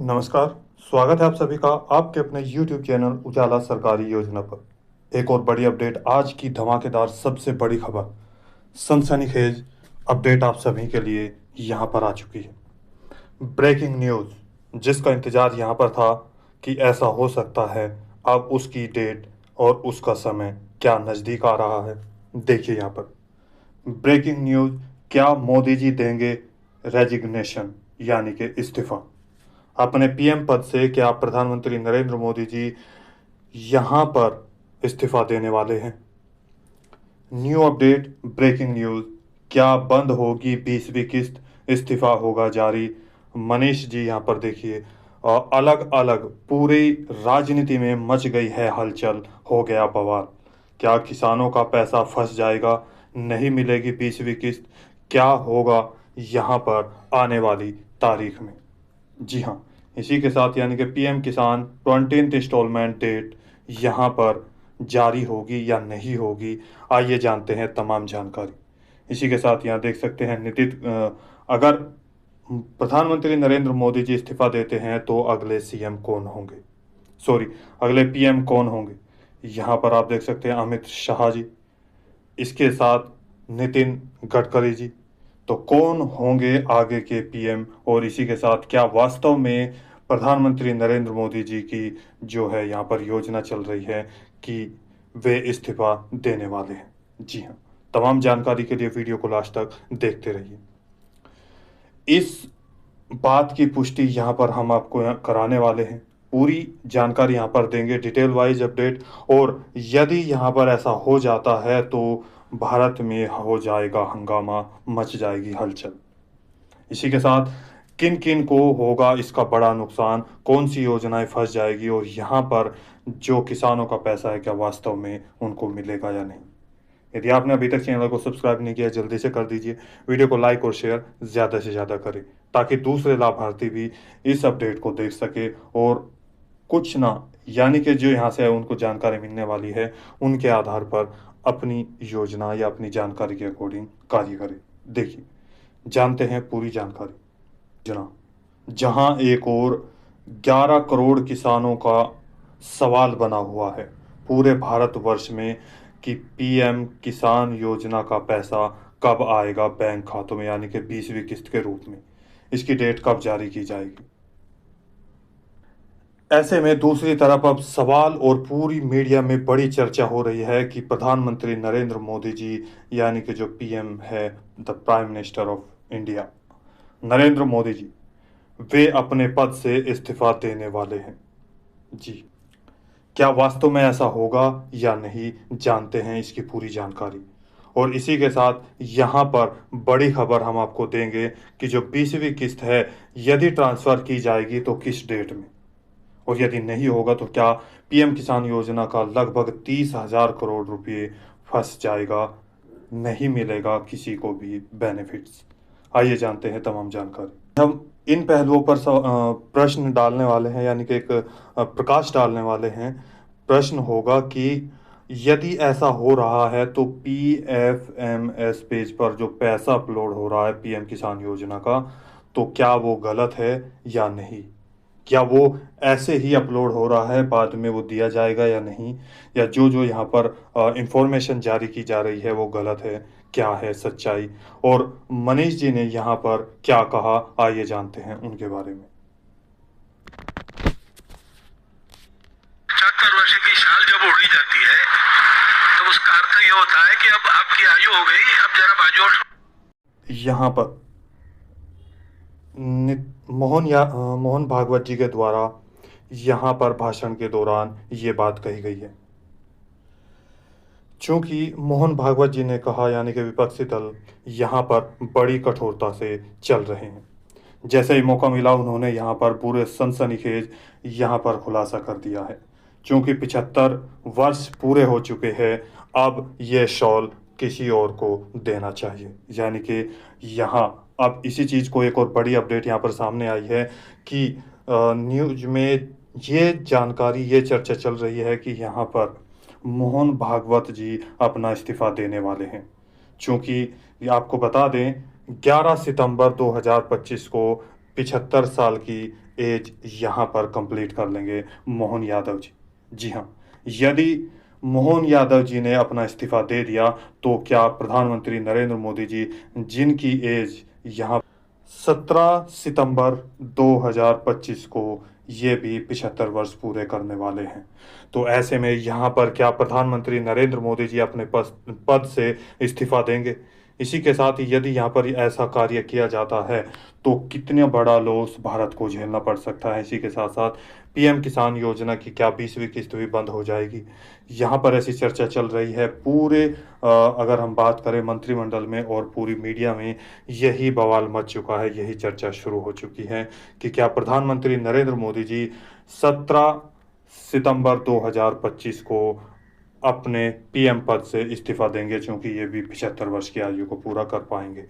नमस्कार। स्वागत है आप सभी का आपके अपने YouTube चैनल उजाला सरकारी योजना पर। एक और बड़ी अपडेट, आज की धमाकेदार सबसे बड़ी खबर, सनसनीखेज अपडेट आप सभी के लिए यहाँ पर आ चुकी है। ब्रेकिंग न्यूज़, जिसका इंतज़ार यहाँ पर था कि ऐसा हो सकता है, अब उसकी डेट और उसका समय क्या नज़दीक आ रहा है। देखिए यहाँ पर ब्रेकिंग न्यूज़, क्या मोदी जी देंगे रेजिग्नेशन यानी कि इस्तीफा अपने पीएम पद से? क्या प्रधानमंत्री नरेंद्र मोदी जी यहां पर इस्तीफा देने वाले हैं? न्यू अपडेट, ब्रेकिंग न्यूज, क्या बंद होगी 20वीं किस्त, इस्तीफा होगा जारी? मनीष जी यहां पर देखिए, अलग अलग पूरी राजनीति में मच गई है हलचल, हो गया बवाल। क्या किसानों का पैसा फंस जाएगा, नहीं मिलेगी 20वीं किस्त? क्या होगा यहां पर आने वाली तारीख में? जी हाँ, इसी के साथ यानी कि पीएम किसान 20th इंस्टॉलमेंट डेट यहाँ पर जारी होगी या नहीं होगी, आइए जानते हैं तमाम जानकारी। इसी के साथ यहाँ देख सकते हैं अगर प्रधानमंत्री नरेंद्र मोदी जी इस्तीफा देते हैं तो अगले सीएम कौन होंगे, सॉरी, अगले पीएम कौन होंगे? यहाँ पर आप देख सकते हैं अमित शाह जी, इसके साथ नितिन गडकरी जी। तो कौन होंगे आगे के पीएम? और इसी के साथ क्या वास्तव में प्रधानमंत्री नरेंद्र मोदी जी की जो है यहाँ पर योजना चल रही है कि वे इस्तीफा देने वाले हैं? जी हाँ, तमाम जानकारी के लिए वीडियो को लास्ट तक देखते रहिए। इस बात की पुष्टि यहाँ पर हम आपको कराने वाले हैं, पूरी जानकारी यहाँ पर देंगे, डिटेल वाइज अपडेट। और यदि यहाँ पर ऐसा हो जाता है तो भारत में हो जाएगा हंगामा, मच जाएगी हलचल। इसी के साथ किन किन को होगा इसका बड़ा नुकसान, कौन सी योजनाएं फंस जाएगी, और यहाँ पर जो किसानों का पैसा है क्या वास्तव में उनको मिलेगा या नहीं? यदि आपने अभी तक चैनल को सब्सक्राइब नहीं किया जल्दी से कर दीजिए, वीडियो को लाइक और शेयर ज़्यादा से ज़्यादा करें ताकि दूसरे लाभार्थी भी इस अपडेट को देख सके और कुछ ना, यानी कि जो यहाँ से उनको जानकारी मिलने वाली है उनके आधार पर अपनी योजना या अपनी जानकारी के अकॉर्डिंग कार्य करें। देखिए, जानते हैं पूरी जानकारी। जना जहां एक और 11 करोड़ किसानों का सवाल बना हुआ है पूरे भारतवर्ष में कि पीएम किसान योजना का पैसा कब आएगा बैंक खातों में, यानी कि 20वीं किस्त के रूप में, इसकी डेट कब जारी की जाएगी। ऐसे में दूसरी तरफ अब सवाल और पूरी मीडिया में बड़ी चर्चा हो रही है कि प्रधानमंत्री नरेंद्र मोदी जी यानी कि जो पीएम है, the prime minister of India Narendra Modi ji, वे अपने पद से इस्तीफा देने वाले हैं। जी, क्या वास्तव में ऐसा होगा या नहीं, जानते हैं इसकी पूरी जानकारी। और इसी के साथ यहाँ पर बड़ी खबर हम आपको देंगे कि जो 20वीं किस्त है यदि ट्रांसफ़र की जाएगी तो किस डेट में, और यदि नहीं होगा तो क्या पीएम किसान योजना का लगभग 30,000 करोड़ रुपए फंस जाएगा, नहीं मिलेगा किसी को भी बेनिफिट्स। आइए जानते हैं तमाम जानकारी। हम इन पहलुओं पर प्रश्न डालने वाले हैं, यानी कि एक प्रकाश डालने वाले हैं। प्रश्न होगा कि यदि ऐसा हो रहा है तो पीएफएमएस पेज पर जो पैसा अपलोड हो रहा है पीएम किसान योजना का, तो क्या वो गलत है या नहीं? क्या वो ऐसे ही अपलोड हो रहा है, बाद में वो दिया जाएगा या नहीं? या जो जो यहाँ पर इंफॉर्मेशन जारी की जा रही है वो गलत है, क्या है सच्चाई? और मनीष जी ने यहाँ पर क्या कहा, आइए जानते हैं उनके बारे में। 75 वर्ष की साल जब उड़ी जाती है तो उसका अर्थ ये होता है कि अब आपकी आयु हो गई, अब जरा बाजू। यहाँ पर मोहन भागवत जी के द्वारा यहाँ पर भाषण के दौरान ये बात कही गई है। चूंकि मोहन भागवत जी ने कहा, यानी कि विपक्षी दल यहाँ पर बड़ी कठोरता से चल रहे हैं। जैसे ही मौका मिला उन्होंने यहाँ पर पूरे सनसनीखेज यहाँ पर खुलासा कर दिया है। चूंकि 75 वर्ष पूरे हो चुके हैं, अब ये शॉल किसी और को देना चाहिए। यानी कि यहाँ अब इसी चीज़ को एक और बड़ी अपडेट यहाँ पर सामने आई है कि न्यूज में ये जानकारी, ये चर्चा चल रही है कि यहाँ पर मोहन भागवत जी अपना इस्तीफा देने वाले हैं। चूंकि आपको बता दें 11 सितंबर 2025 को 75 साल की एज यहाँ पर कंप्लीट कर लेंगे मोहन यादव जी। जी हाँ, यदि मोहन यादव जी ने अपना इस्तीफा दे दिया तो क्या प्रधानमंत्री नरेंद्र मोदी जी, जिनकी एज यहाँ 17 सितंबर 2025 को ये भी 75 वर्ष पूरे करने वाले हैं, तो ऐसे में यहाँ पर क्या प्रधानमंत्री नरेंद्र मोदी जी अपने पद से इस्तीफा देंगे? इसी के साथ ही यदि यहाँ पर ऐसा कार्य किया जाता है तो कितना बड़ा लॉस भारत को झेलना पड़ सकता है। इसी के साथ साथ पीएम किसान योजना की क्या 20वीं किस्त भी बंद हो जाएगी? यहाँ पर ऐसी चर्चा चल रही है। पूरे अगर हम बात करें मंत्रिमंडल में और पूरी मीडिया में यही बवाल मच चुका है, यही चर्चा शुरू हो चुकी है कि क्या प्रधानमंत्री नरेंद्र मोदी जी 17 सितंबर 2025 को अपने पीएम पद से इस्तीफा देंगे, क्योंकि ये भी 75 वर्ष की आयु को पूरा कर पाएंगे।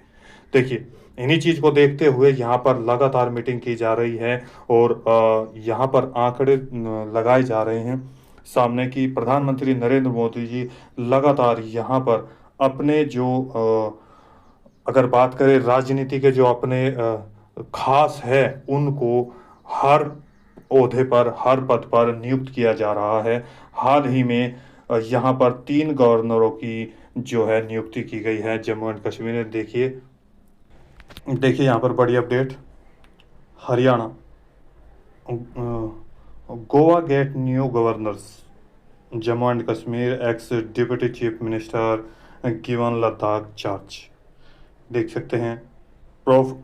देखिए, इन्हीं चीज़ को देखते हुए यहाँ पर लगातार मीटिंग की जा रही है और यहाँ पर आंकड़े लगाए जा रहे हैं सामने कि प्रधानमंत्री नरेंद्र मोदी जी लगातार यहाँ पर अपने जो अगर बात करें राजनीति के जो अपने खास है, उनको हर ओहदे पर, हर पद पर नियुक्त किया जा रहा है। हाल ही में यहाँ पर 3 गवर्नरों की जो है नियुक्ति की गई है जम्मू एंड कश्मीर में। देखिए यहाँ पर बड़ी update, Haryana, Goa get new governors, Jammu and Kashmir ex deputy chief minister given Ladakh charge. देख सकते हैं, prof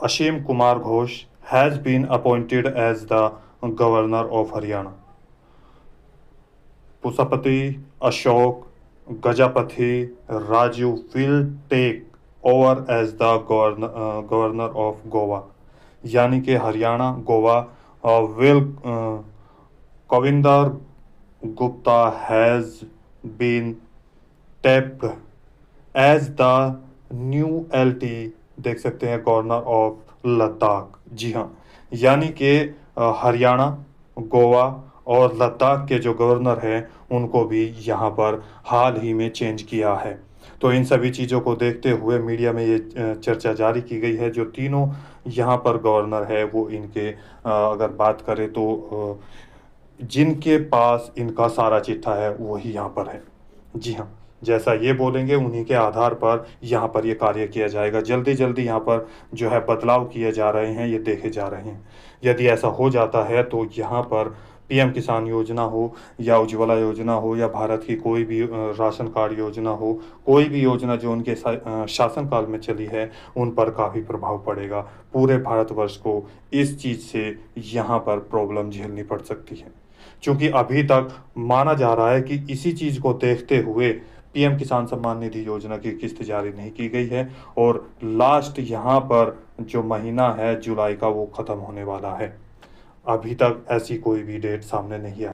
Asim Kumar Ghosh has been appointed as the governor of Haryana. Pusapati Ashok Gajapati Raju will take over as the governor of Goa, यानी कि Haryana Goa will Kavinder Gupta has been tapped as the new LT, देख सकते हैं, governor of Ladakh. जी हाँ, यानी कि हरियाणा, गोवा और लद्दाख के जो गवर्नर हैं उनको भी यहाँ पर हाल ही में चेंज किया है। तो इन सभी चीज़ों को देखते हुए मीडिया में ये चर्चा जारी की गई है। जो तीनों यहाँ पर गवर्नर है वो इनके अगर बात करें तो जिनके पास इनका सारा चिट्ठा है वही यहाँ पर है। जी हाँ, जैसा ये बोलेंगे उन्हीं के आधार पर यहाँ पर ये कार्य किया जाएगा। जल्दी जल्दी यहाँ पर जो है बदलाव किए जा रहे हैं, ये देखे जा रहे हैं। यदि ऐसा हो जाता है तो यहाँ पर पीएम किसान योजना हो या उज्ज्वला योजना हो या भारत की कोई भी राशन कार्ड योजना हो, कोई भी योजना जो उनके शासनकाल में चली है, उन पर काफ़ी प्रभाव पड़ेगा। पूरे भारतवर्ष को इस चीज़ से यहाँ पर प्रॉब्लम झेलनी पड़ सकती है, क्योंकि अभी तक माना जा रहा है कि इसी चीज़ को देखते हुए पीएम किसान सम्मान निधि योजना की किस्त जारी नहीं की गई है और लास्ट यहाँ पर जो महीना है जुलाई का वो ख़त्म होने वाला है। अभी तक ऐसी कोई भी डेट सामने नहीं आई।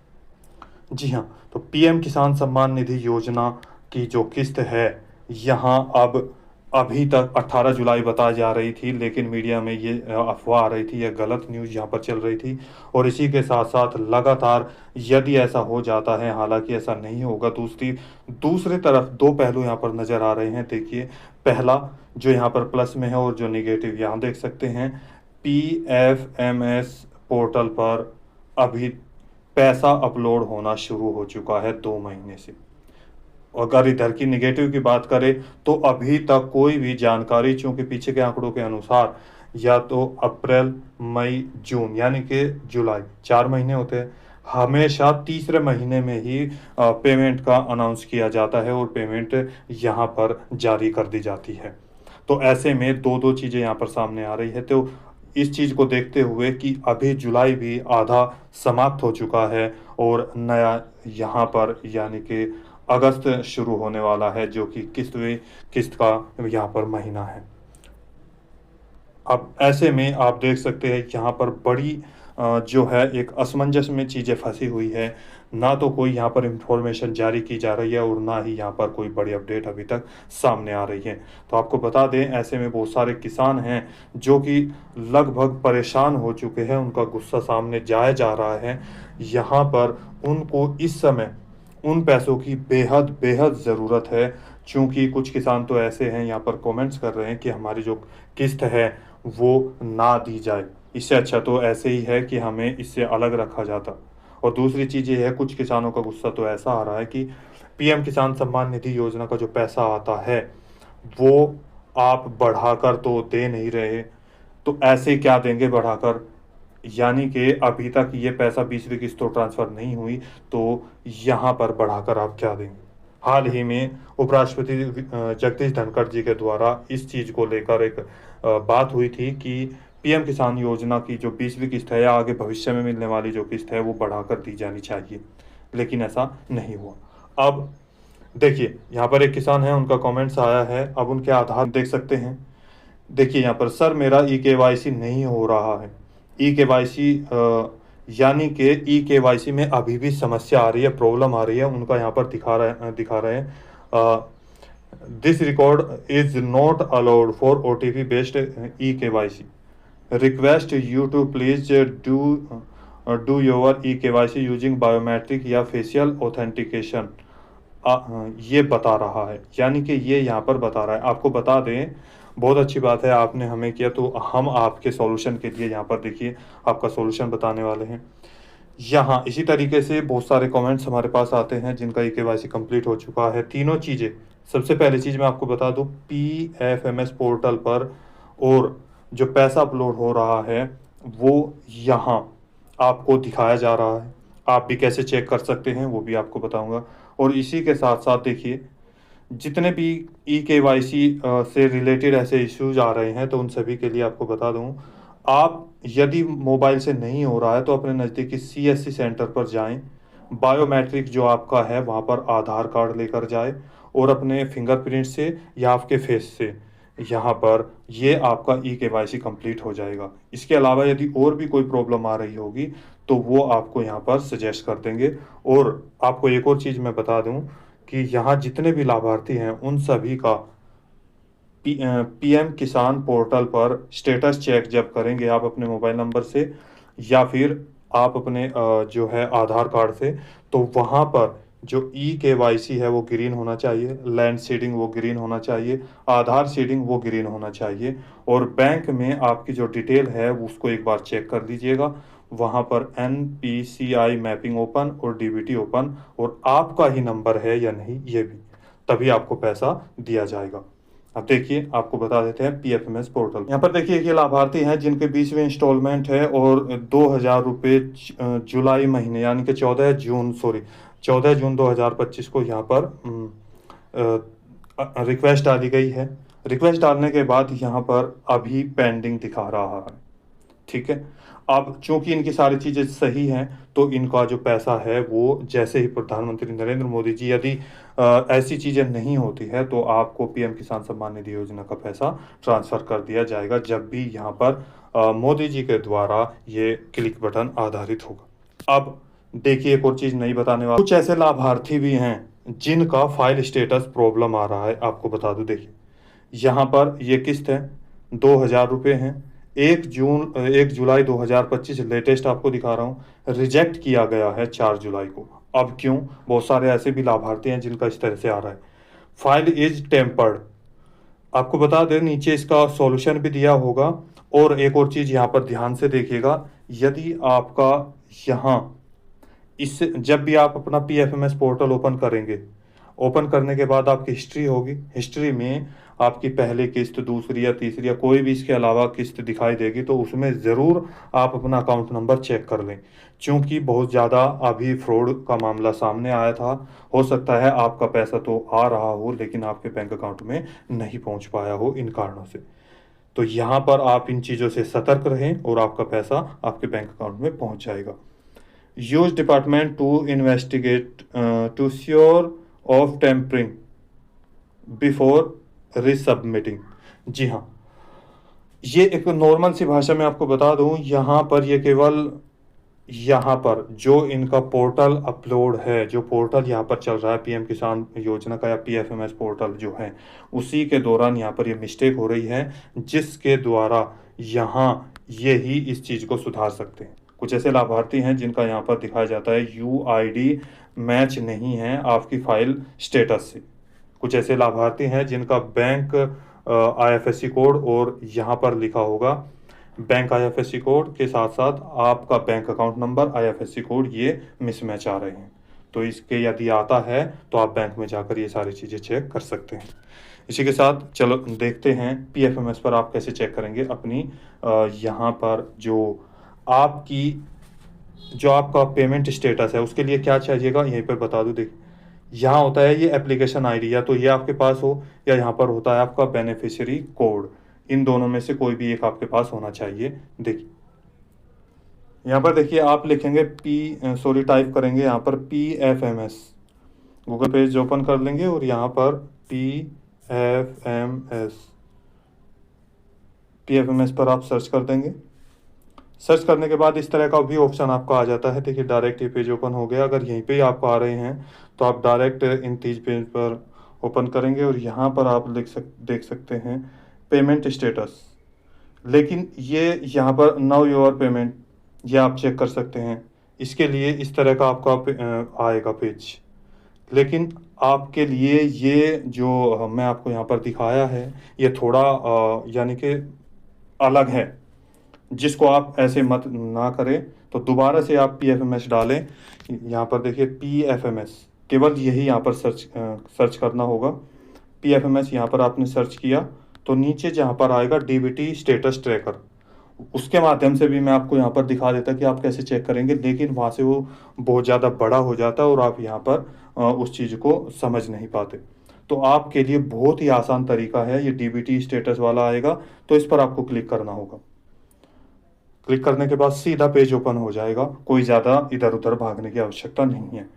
जी हाँ, तो पीएम किसान सम्मान निधि योजना की जो किस्त है यहाँ अब अभी तक 18 जुलाई बताई जा रही थी, लेकिन मीडिया में ये अफवाह आ रही थी, यह गलत न्यूज़ यहाँ पर चल रही थी। और इसी के साथ साथ लगातार यदि ऐसा हो जाता है, हालांकि ऐसा नहीं होगा, दूसरी तरफ दो पहलू यहाँ पर नज़र आ रहे हैं। देखिए, पहला जो यहाँ पर प्लस में है और जो निगेटिव, यहाँ देख सकते हैं PFMS पोर्टल पर अभी पैसा अपलोड होना शुरू हो चुका है 2 महीने से। अगर इधर की निगेटिव की बात करें तो अभी तक कोई भी जानकारी, चूंकि पीछे के आंकड़ों के अनुसार या तो अप्रैल, मई, जून यानी कि जुलाई 4 महीने होते हैं, हमेशा तीसरे महीने में ही पेमेंट का अनाउंस किया जाता है और पेमेंट यहाँ पर जारी कर दी जाती है। तो ऐसे में दो चीज़ें यहाँ पर सामने आ रही है। तो इस चीज़ को देखते हुए कि अभी जुलाई भी आधा समाप्त हो चुका है और नया यहाँ पर यानी कि अगस्त शुरू होने वाला है, जो कि किस्त का यहाँ पर महीना है। अब ऐसे में आप देख सकते हैं यहाँ पर बड़ी जो है एक असमंजस में चीज़ें फंसी हुई है। ना तो कोई यहाँ पर इंफॉर्मेशन जारी की जा रही है और ना ही यहाँ पर कोई बड़ी अपडेट अभी तक सामने आ रही है। तो आपको बता दें, ऐसे में बहुत सारे किसान हैं जो कि लगभग परेशान हो चुके हैं, उनका गुस्सा सामने जाया जा रहा है। यहाँ पर उनको इस समय उन पैसों की बेहद ज़रूरत है, क्योंकि कुछ किसान तो ऐसे हैं यहाँ पर कमेंट्स कर रहे हैं कि हमारी जो किस्त है वो ना दी जाए। इससे अच्छा तो ऐसे ही है कि हमें इससे अलग रखा जाता। और दूसरी चीज़ ये है, कुछ किसानों का गुस्सा तो ऐसा आ रहा है कि पीएम किसान सम्मान निधि योजना का जो पैसा आता है वो आप बढ़ाकर तो दे नहीं रहे, तो ऐसे क्या देंगे बढ़ाकर? यानी कि अभी तक ये पैसा 20वीं किस्त तो ट्रांसफ़र नहीं हुई, तो यहाँ पर बढ़ाकर आप क्या देंगे? हाल ही में उपराष्ट्रपति जगदीश धनखड़ जी के द्वारा इस चीज़ को लेकर एक बात हुई थी कि पीएम किसान योजना की जो 20वीं किस्त है या आगे भविष्य में मिलने वाली जो किस्त है वो बढ़ाकर दी जानी चाहिए, लेकिन ऐसा नहीं हुआ। अब देखिए, यहाँ पर एक किसान है, उनका कमेंट्स आया है, अब उनके आधार देख सकते हैं। देखिए यहाँ पर, सर मेरा ई-केवाईसी नहीं हो रहा है। ई-केवाईसी यानी कि ई-केवाईसी में अभी भी समस्या आ रही है, प्रॉब्लम आ रही है, उनका यहाँ पर दिखा रहे हैं this record is not allowed for OTP based e-KYC, request you to please do your e-KYC using biometric या फेशियल ऑथेंटिकेशन। ये बता रहा है, यानी कि ये यहाँ पर बता रहा है। आपको बता दें, बहुत अच्छी बात है आपने हमें किया, तो हम आपके सॉल्यूशन के लिए यहाँ पर देखिए आपका सॉल्यूशन बताने वाले हैं। यहाँ इसी तरीके से बहुत सारे कमेंट्स हमारे पास आते हैं जिनका ई-केवाईसी कंप्लीट हो चुका है। तीनों चीज़ें, सबसे पहली चीज़ मैं आपको बता दूँ, पीएफएमएस पोर्टल पर और जो पैसा अपलोड हो रहा है वो यहाँ आपको दिखाया जा रहा है। आप भी कैसे चेक कर सकते हैं वो भी आपको बताऊंगा। और इसी के साथ साथ देखिए, जितने भी ई-केवाईसी से रिलेटेड ऐसे इश्यूज आ रहे हैं तो उन सभी के लिए आपको बता दूं, आप यदि मोबाइल से नहीं हो रहा है तो अपने नज़दीकी सीएससी सेंटर पर जाएं, बायोमेट्रिक जो आपका है वहाँ पर आधार कार्ड लेकर जाए और अपने फिंगरप्रिंट से या आपके फेस से यहाँ पर ये आपका ई-केवाईसी कंप्लीट हो जाएगा। इसके अलावा यदि और भी कोई प्रॉब्लम आ रही होगी तो वो आपको यहाँ पर सजेस्ट कर देंगे। और आपको एक और चीज़ मैं बता दूं कि यहाँ जितने भी लाभार्थी हैं उन सभी का पीएम किसान पोर्टल पर स्टेटस चेक जब करेंगे आप अपने मोबाइल नंबर से या फिर आप अपने जो है आधार कार्ड से, तो वहाँ पर जो ई-केवाईसी है वो ग्रीन होना चाहिए, लैंड सीडिंग वो ग्रीन होना चाहिए, आधार सीडिंग वो ग्रीन होना चाहिए। और बैंक में आपकी जो डिटेल है उसको एक बार चेक कर लीजिएगा, वहाँ पर एनपीसीआई मैपिंग ओपन और डीबीटी ओपन और आपका ही नंबर है या नहीं ये भी, तभी आपको पैसा दिया जाएगा। अब देखिए आपको बता देते हैं पीएफएमएस पोर्टल। यहाँ पर देखिए ये लाभार्थी हैं जिनके 20वें इंस्टॉलमेंट है और 2,000 रुपये जुलाई महीने यानी कि 14 जून 2025 को यहाँ पर रिक्वेस्ट डाली गई है। रिक्वेस्ट डालने के बाद यहाँ पर अभी पेंडिंग दिखा रहा है, ठीक है। अब चूंकि इनकी सारी चीज़ें सही हैं तो इनका जो पैसा है वो जैसे ही प्रधानमंत्री नरेंद्र मोदी जी यदि ऐसी चीज़ें नहीं होती है तो आपको पीएम किसान सम्मान निधि योजना का पैसा ट्रांसफ़र कर दिया जाएगा जब भी यहाँ पर मोदी जी के द्वारा ये क्लिक बटन आधारित होगा। अब देखिए एक और चीज़ नहीं बताने वाला, कुछ ऐसे लाभार्थी भी हैं जिनका फाइल स्टेटस प्रॉब्लम आ रहा है। आपको बता दूं, देखिए यहाँ पर ये किस्त है 2,000 रुपये हैं, 1 जुलाई 2025 लेटेस्ट आपको दिखा रहा हूँ, रिजेक्ट किया गया है 4 जुलाई को। अब क्यों? बहुत सारे ऐसे भी लाभार्थी हैं जिनका इस तरह से आ रहा है। फाइल इज टेम्पर्ड, आपको बता दें नीचे इसका सॉल्यूशन भी दिया होगा। और एक और चीज़ यहाँ पर ध्यान से देखिएगा, यदि आपका यहाँ इससे जब भी आप अपना पीएफएमएस पोर्टल ओपन करेंगे, ओपन करने के बाद आपकी हिस्ट्री होगी, हिस्ट्री में आपकी पहली किस्त, दूसरी या तीसरी या कोई भी इसके अलावा किस्त दिखाई देगी, तो उसमें ज़रूर आप अपना अकाउंट नंबर चेक कर लें, क्योंकि बहुत ज़्यादा अभी फ्रॉड का मामला सामने आया था। हो सकता है आपका पैसा तो आ रहा हो लेकिन आपके बैंक अकाउंट में नहीं पहुंच पाया हो इन कारणों से। तो यहाँ पर आप इन चीज़ों से सतर्क रहें और आपका पैसा आपके बैंक अकाउंट में पहुँच जाएगा। Use department to investigate to sure of tampering before resubmitting. जी हाँ, ये एक नॉर्मल सी भाषा में आपको बता दूं, यहाँ पर ये केवल यहाँ पर जो इनका पोर्टल अपलोड है, जो पोर्टल यहाँ पर चल रहा है पीएम किसान योजना का या पीएफएमएस पोर्टल जो है, उसी के दौरान यहाँ पर ये मिस्टेक हो रही है जिसके द्वारा यहाँ ये ही इस चीज़ को सुधार सकते हैं। कुछ ऐसे लाभार्थी हैं जिनका यहाँ पर दिखाया जाता है यूआईडी मैच नहीं है आपकी फाइल स्टेटस से। कुछ ऐसे लाभार्थी हैं जिनका बैंक आईएफएससी कोड और यहाँ पर लिखा होगा बैंक आईएफएससी कोड के साथ साथ आपका bank account number, IFSC code ये मिसमैच आ रहे हैं। तो इसके यदि आता है तो आप बैंक में जाकर ये सारी चीज़ें चेक कर सकते हैं। इसी के साथ चलो देखते हैं पीएफएमएस पर आप कैसे चेक करेंगे अपनी यहाँ पर जो आपका पेमेंट स्टेटस है उसके लिए क्या चाहिएगा यहीं पर बता दूं। देखिए यहाँ होता है ये एप्लीकेशन आईडी, या तो ये आपके पास हो या यहाँ पर होता है आपका बेनिफिशियरी कोड। इन दोनों में से कोई भी एक आपके पास होना चाहिए। देखिए यहाँ पर देखिए आप लिखेंगे टाइप करेंगे यहाँ पर PFMS, गूगल पेज ओपन कर लेंगे और यहाँ पर PFMS पर आप सर्च कर देंगे। सर्च करने के बाद इस तरह का भी ऑप्शन आपका आ जाता है। देखिए डायरेक्ट ये पेज ओपन हो गया। अगर यहीं पे ही आपको आ रहे हैं तो आप डायरेक्ट इन तीज पेज पर ओपन करेंगे और यहाँ पर आप देख सकते हैं पेमेंट स्टेटस। लेकिन ये यहाँ पर नाउ योर पेमेंट ये आप चेक कर सकते हैं। इसके लिए इस तरह का आपका आएगा पेज। लेकिन आपके लिए ये जो मैं आपको यहाँ पर दिखाया है ये थोड़ा यानी कि अलग है, जिसको आप ऐसे मत ना करें। तो दोबारा से आप PFMS डालें। यहाँ पर देखिए PFMS, केवल यही यहाँ पर सर्च करना होगा। PFMS यहाँ पर आपने सर्च किया तो नीचे जहाँ पर आएगा DBT स्टेटस ट्रैकर, उसके माध्यम से भी मैं आपको यहाँ पर दिखा देता कि आप कैसे चेक करेंगे। लेकिन वहाँ से वो बहुत ज़्यादा बड़ा हो जाता है और आप यहाँ पर उस चीज़ को समझ नहीं पाते। तो आपके लिए बहुत ही आसान तरीका है, ये DBT स्टेटस वाला आएगा तो इस पर आपको क्लिक करना होगा। क्लिक करने के बाद सीधा पेज ओपन हो जाएगा, कोई ज़्यादा इधर उधर भागने की आवश्यकता नहीं है।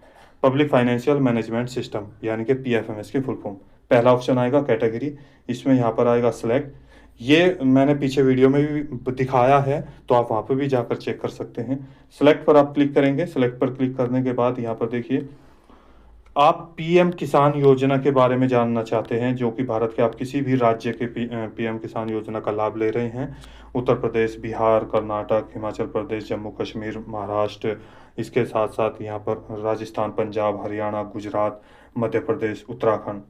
पब्लिक फाइनेंशियल मैनेजमेंट सिस्टम यानी कि PFMS की फुल फॉर्म। पहला ऑप्शन आएगा कैटेगरी, इसमें यहाँ पर आएगा सेलेक्ट। ये मैंने पीछे वीडियो में भी दिखाया है तो आप वहाँ पर भी जाकर चेक कर सकते हैं। सेलेक्ट पर आप क्लिक करेंगे। सेलेक्ट पर क्लिक करने के बाद यहाँ पर देखिए आप PM किसान योजना के बारे में जानना चाहते हैं, जो कि भारत के आप किसी भी राज्य के PM किसान योजना का लाभ ले रहे हैं। उत्तर प्रदेश, बिहार, कर्नाटक, हिमाचल प्रदेश, जम्मू कश्मीर, महाराष्ट्र, इसके साथ साथ यहाँ पर राजस्थान, पंजाब, हरियाणा, गुजरात, मध्य प्रदेश, उत्तराखंड,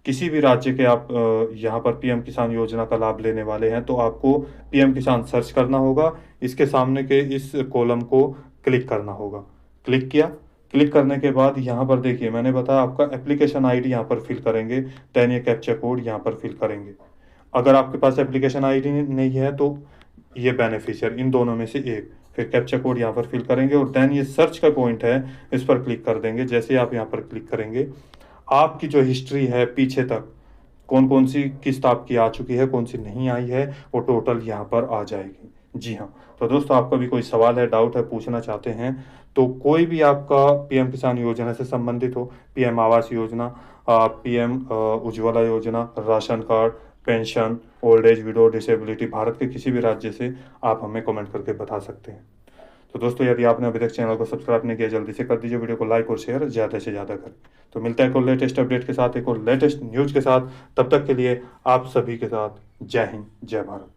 किसी भी राज्य के आप यहाँ पर PM किसान योजना का लाभ लेने वाले हैं तो आपको PM किसान सर्च करना होगा। इसके सामने के इस कॉलम को क्लिक करना होगा। क्लिक किया। क्लिक करने के बाद यहाँ पर देखिए मैंने बताया आपका एप्लीकेशन आईडी यहाँ पर फिल करेंगे, देन ये कैप्चा कोड यहाँ पर फिल करेंगे। अगर आपके पास एप्लीकेशन आईडी नहीं है तो ये बेनिफिशियर, इन दोनों में से एक। फिर कैप्चा कोड यहाँ पर फिल करेंगे और देन ये सर्च का पॉइंट है इस पर क्लिक कर देंगे। जैसे ही आप यहाँ पर क्लिक करेंगे आपकी जो हिस्ट्री है पीछे तक, कौन कौन सी किस्त आपकी आ चुकी है, कौन सी नहीं आई है, वो टोटल यहाँ पर आ जाएगी। जी हाँ, तो दोस्तों आपका भी कोई सवाल है, डाउट है, पूछना चाहते हैं तो कोई भी आपका PM किसान योजना से संबंधित हो, PM आवास योजना, PM उज्ज्वला योजना, ration card, pension, old age, window, disability, Bharat के किसी भी राज्य से आप हमें कमेंट करके बता सकते हैं। तो दोस्तों यदि आपने अभी तक चैनल को सब्सक्राइब नहीं किया जल्दी से कर दीजिए, वीडियो को लाइक और शेयर ज़्यादा से ज़्यादा करें। तो मिलता है एक और लेटेस्ट अपडेट के साथ, एक और लेटेस्ट न्यूज़ के साथ। तब तक के लिए आप सभी के साथ जय हिंद, जय भारत।